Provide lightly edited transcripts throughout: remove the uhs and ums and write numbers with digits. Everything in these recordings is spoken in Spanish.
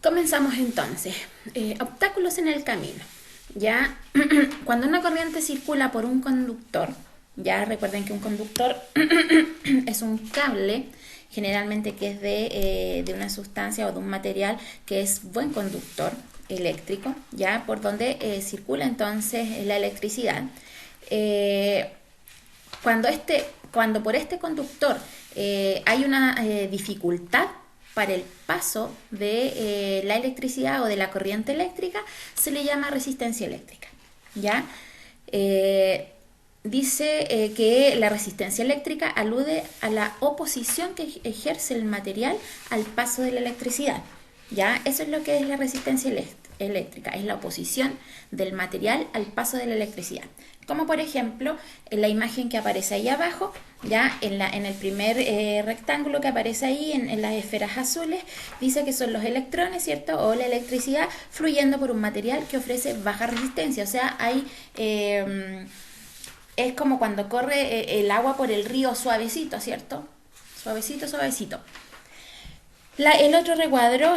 Comenzamos entonces. Obstáculos en el camino. Ya, cuando una corriente circula por un conductor, ya recuerden que un conductor es un cable, generalmente que es de una sustancia o de un material que es buen conductor eléctrico, ya por donde circula entonces la electricidad. Eh, cuando por este conductor hay una dificultad para el paso de la electricidad o de la corriente eléctrica, se le llama resistencia eléctrica. ¿Ya? Dice que la resistencia eléctrica alude a la oposición que ejerce el material al paso de la electricidad. ¿Ya? Eso es lo que es la resistencia eléctrica, es la oposición del material al paso de la electricidad. Como por ejemplo en la imagen que aparece ahí abajo, ya en el primer rectángulo que aparece ahí en las esferas azules, dice que son los electrones, ¿cierto? O la electricidad fluyendo por un material que ofrece baja resistencia. O sea, hay es como cuando corre el agua por el río suavecito, ¿cierto? Suavecito, suavecito. El otro recuadro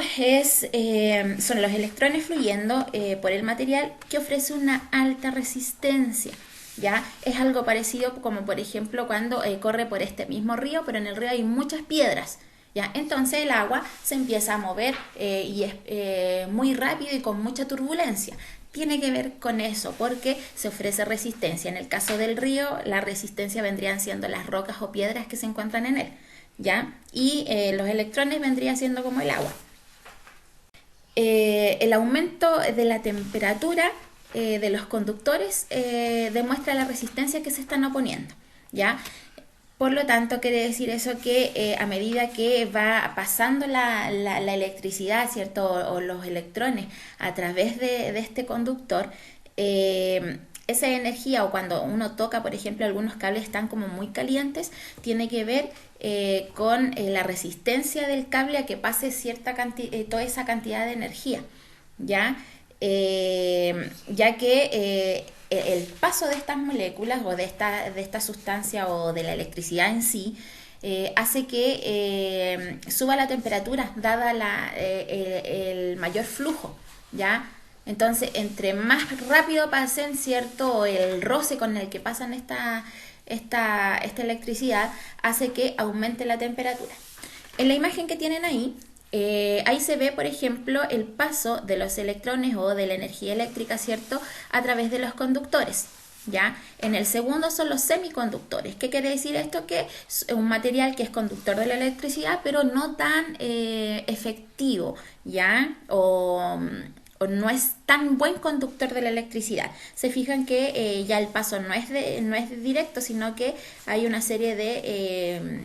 son los electrones fluyendo por el material que ofrece una alta resistencia. ¿Ya? Es algo parecido como por ejemplo cuando corre por este mismo río, pero en el río hay muchas piedras. ¿Ya? Entonces el agua se empieza a mover y es muy rápido y con mucha turbulencia. Tiene que ver con eso porque se ofrece resistencia. En el caso del río, la resistencia vendrían siendo las rocas o piedras que se encuentran en él. ¿Ya? Y los electrones vendrían siendo como el agua. El aumento de la temperatura de los conductores demuestra la resistencia que se están oponiendo. ¿Ya? Por lo tanto, quiere decir eso que a medida que va pasando la electricidad, ¿cierto? O los electrones a través de este conductor, esa energía, o cuando uno toca, por ejemplo, algunos cables están como muy calientes, tiene que ver con la resistencia del cable a que pase toda esa cantidad de energía, ¿ya? Ya que el paso de estas moléculas o de esta sustancia o de la electricidad en sí hace que suba la temperatura dada el mayor flujo, ¿ya? Entonces, entre más rápido pasen, ¿cierto? El roce con el que pasan esta electricidad hace que aumente la temperatura. En la imagen que tienen ahí se ve, por ejemplo, el paso de los electrones o de la energía eléctrica, ¿cierto?, a través de los conductores. ¿Ya? En el segundo son los semiconductores. ¿Qué quiere decir esto? Que es un material que es conductor de la electricidad, pero no tan efectivo, ¿ya? O no es tan buen conductor de la electricidad. Se fijan que ya el paso no es directo, sino que hay una serie de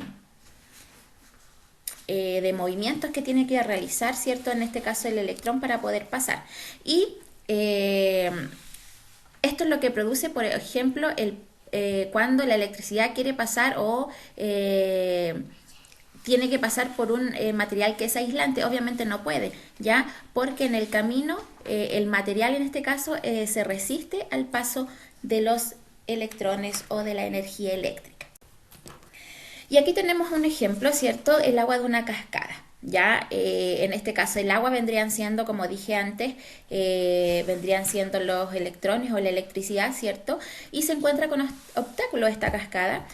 movimientos que tiene que realizar, ¿cierto? En este caso el electrón para poder pasar. Y esto es lo que produce, por ejemplo, cuando la electricidad quiere pasar o tiene que pasar por un material que es aislante. Obviamente no puede, ¿ya? Porque en el camino el material en este caso se resiste al paso de los electrones o de la energía eléctrica. Y aquí tenemos un ejemplo, ¿cierto? El agua de una cascada. Ya en este caso el agua vendrían siendo, como dije antes, vendrían siendo los electrones o la electricidad, ¿cierto? Y se encuentra con obstáculos esta cascada,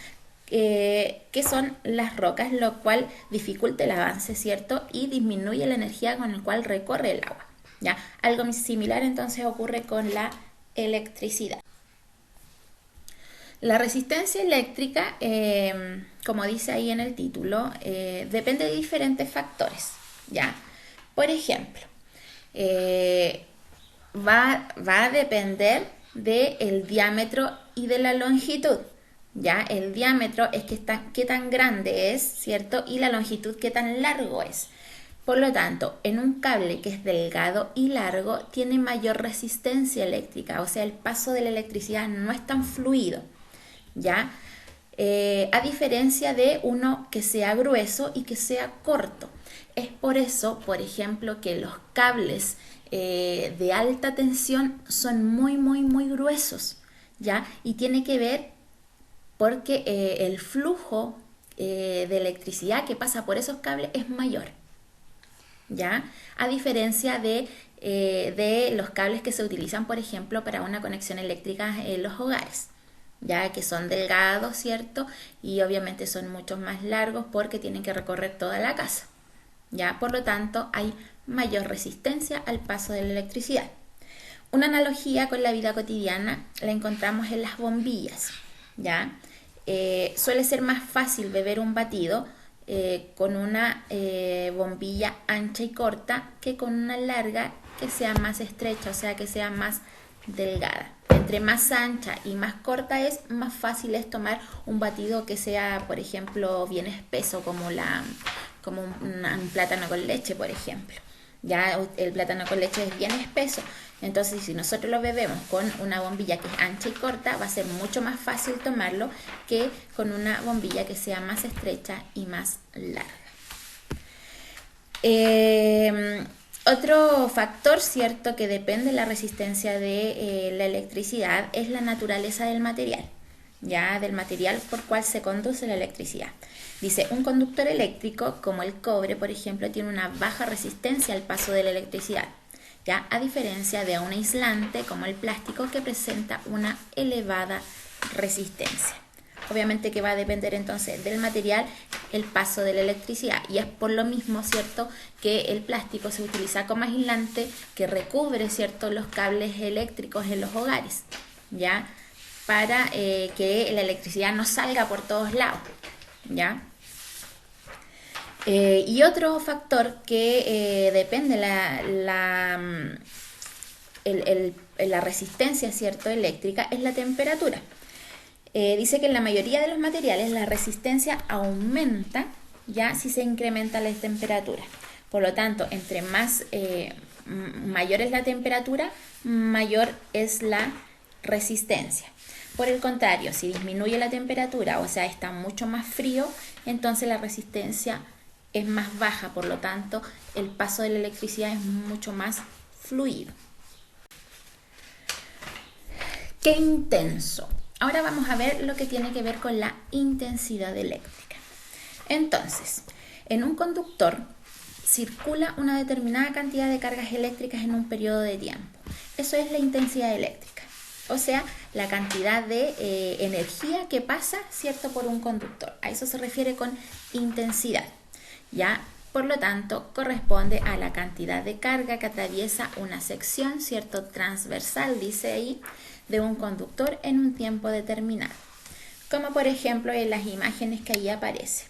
que son las rocas, lo cual dificulta el avance, ¿cierto? Y disminuye la energía con la cual recorre el agua. ¿Ya? Algo similar entonces ocurre con la electricidad. La resistencia eléctrica, como dice ahí en el título, depende de diferentes factores, ¿ya? Por ejemplo, va a depender del diámetro y de la longitud, ¿ya? El diámetro es qué tan grande es, ¿cierto? Y la longitud qué tan largo es. Por lo tanto, en un cable que es delgado y largo, tiene mayor resistencia eléctrica, o sea, el paso de la electricidad no es tan fluido, ¿ya? A diferencia de uno que sea grueso y que sea corto. Es por eso, por ejemplo, que los cables de alta tensión son muy, muy, muy gruesos, ¿ya? Y tiene que ver porque el flujo de electricidad que pasa por esos cables es mayor. ¿ya? A diferencia de los cables que se utilizan, por ejemplo, para una conexión eléctrica en los hogares, ya que son delgados, ¿cierto? Y obviamente son mucho más largos porque tienen que recorrer toda la casa, ¿ya? Por lo tanto, hay mayor resistencia al paso de la electricidad. Una analogía con la vida cotidiana la encontramos en las bombillas, ¿ya? Suele ser más fácil beber un batido con una bombilla ancha y corta que con una larga que sea más estrecha, o sea, que sea más delgada. Entre más ancha y más corta es, más fácil es tomar un batido que sea, por ejemplo, bien espeso, como un plátano con leche, por ejemplo. Ya el plátano con leche es bien espeso, entonces si nosotros lo bebemos con una bombilla que es ancha y corta, va a ser mucho más fácil tomarlo que con una bombilla que sea más estrecha y más larga. Otro factor, cierto, que depende de la resistencia de la electricidad es la naturaleza del material, ya del material por cual se conduce la electricidad. Dice, un conductor eléctrico, como el cobre, por ejemplo, tiene una baja resistencia al paso de la electricidad, ya a diferencia de un aislante, como el plástico, que presenta una elevada resistencia. Obviamente que va a depender entonces del material el paso de la electricidad, y es por lo mismo, ¿cierto?, que el plástico se utiliza como aislante que recubre, ¿cierto?, los cables eléctricos en los hogares, ¿ya?, para que la electricidad no salga por todos lados, ¿ya? Y otro factor que depende la resistencia, ¿cierto?, eléctrica es la temperatura. Dice que en la mayoría de los materiales la resistencia aumenta ya si se incrementa la temperatura. Por lo tanto, entre mayor es la temperatura, mayor es la resistencia. Por el contrario, si disminuye la temperatura, o sea, está mucho más frío, entonces la resistencia es más baja, por lo tanto, el paso de la electricidad es mucho más fluido. ¡Qué intenso! Ahora vamos a ver lo que tiene que ver con la intensidad eléctrica. Entonces, en un conductor circula una determinada cantidad de cargas eléctricas en un periodo de tiempo. Eso es la intensidad eléctrica, o sea, la cantidad de energía que pasa, ¿cierto?, por un conductor. A eso se refiere con intensidad, ¿ya? Por lo tanto, corresponde a la cantidad de carga que atraviesa una sección, ¿cierto?, transversal, dice ahí, de un conductor en un tiempo determinado. Como por ejemplo en las imágenes que ahí aparece.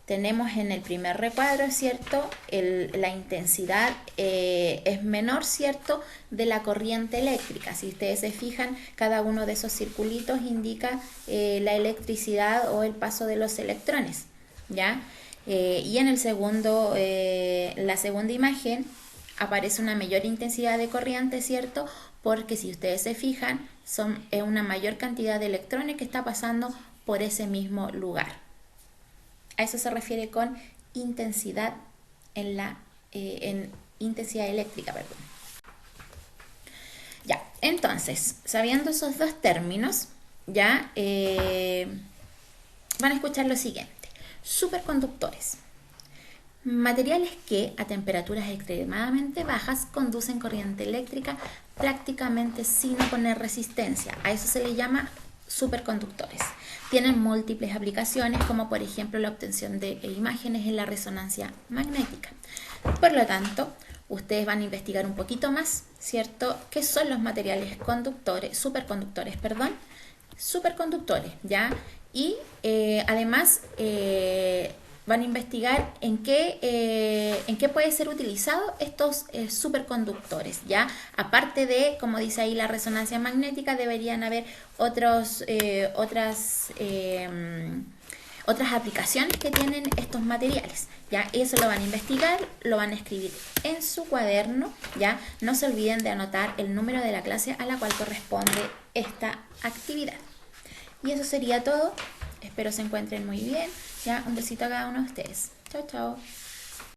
Tenemos en el primer recuadro, ¿cierto?, la intensidad es menor, ¿cierto?, de la corriente eléctrica. Si ustedes se fijan, cada uno de esos circulitos indica la electricidad o el paso de los electrones, ¿ya? Y en la segunda imagen aparece una mayor intensidad de corriente, ¿cierto?, porque si ustedes se fijan, es una mayor cantidad de electrones que está pasando por ese mismo lugar. A eso se refiere con intensidad en intensidad eléctrica, perdón. Ya, entonces, sabiendo esos dos términos, ya van a escuchar lo siguiente. Superconductores. Materiales que a temperaturas extremadamente bajas conducen corriente eléctrica prácticamente sin oponer resistencia. A eso se le llama superconductores. Tienen múltiples aplicaciones, como por ejemplo la obtención de imágenes en la resonancia magnética. Por lo tanto, ustedes van a investigar un poquito más, ¿cierto?, qué son los materiales superconductores, ¿ya? Y además van a investigar en qué puede ser utilizado estos superconductores, ¿ya? Aparte de, como dice ahí, la resonancia magnética, deberían haber otras aplicaciones que tienen estos materiales, ¿ya? Eso lo van a investigar, lo van a escribir en su cuaderno, ¿ya? No se olviden de anotar el número de la clase a la cual corresponde esta actividad. Y eso sería todo. Espero se encuentren muy bien. Ya, un besito a cada uno de ustedes. Chao, chao.